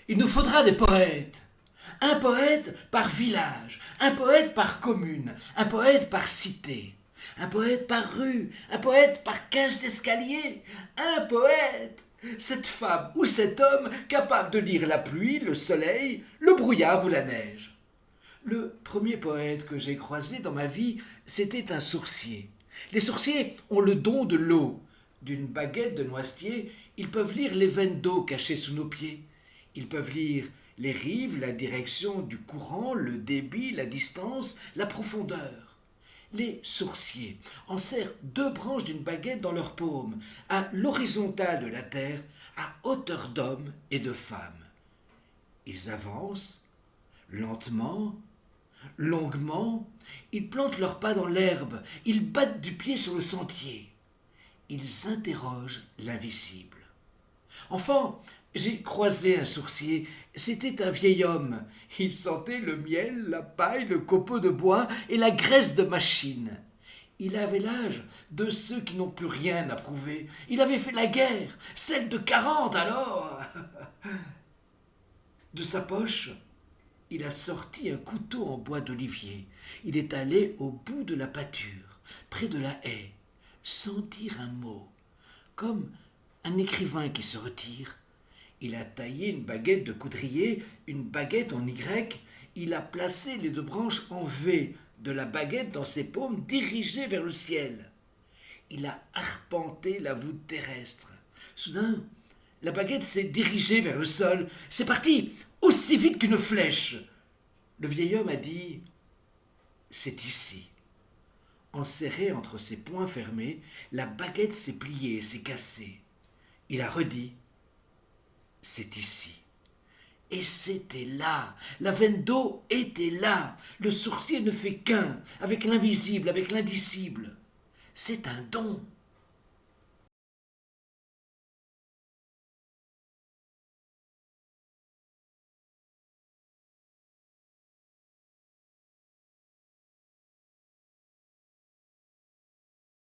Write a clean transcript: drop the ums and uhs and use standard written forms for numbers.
Il nous faudra des poètes. Un poète par village, un poète par commune, un poète par cité, un poète par rue, un poète par cage d'escalier, un poète. Cette femme ou cet homme capable de lire la pluie, le soleil, le brouillard ou la neige. Le premier poète que j'ai croisé dans ma vie, c'était un sourcier. Les sourciers ont le don de l'eau. D'une baguette de noisetier, ils peuvent lire les veines d'eau cachées sous nos pieds. Ils peuvent lire les rives, la direction du courant, le débit, la distance, la profondeur. Les sourciers enserrent deux branches d'une baguette dans leur paume, à l'horizontale de la terre, à hauteur d'homme et de femme. Ils avancent, lentement, longuement, ils plantent leurs pas dans l'herbe, ils battent du pied sur le sentier. Ils interrogent l'invisible. Enfant, j'ai croisé un sourcier. C'était un vieil homme. Il sentait le miel, la paille, le copeau de bois et la graisse de machine. Il avait l'âge de ceux qui n'ont plus rien à prouver. Il avait fait la guerre, celle de 40 alors. De sa poche, il a sorti un couteau en bois d'olivier. Il est allé au bout de la pâture, près de la haie, sans dire un mot, comme un écrivain qui se retire. Il a taillé une baguette de coudrier, une baguette en Y. Il a placé les deux branches en V de la baguette dans ses paumes dirigées vers le ciel. Il a arpenté la voûte terrestre. Soudain, la baguette s'est dirigée vers le sol. C'est parti, aussi vite qu'une flèche. Le vieil homme a dit « C'est ici ». Enserrée entre ses poings fermés, la baguette s'est pliée et s'est cassée. Il a redit « C'est ici ». Et c'était là, la veine d'eau était là. Le sourcier ne fait qu'un, avec l'invisible, avec l'indicible. C'est un don.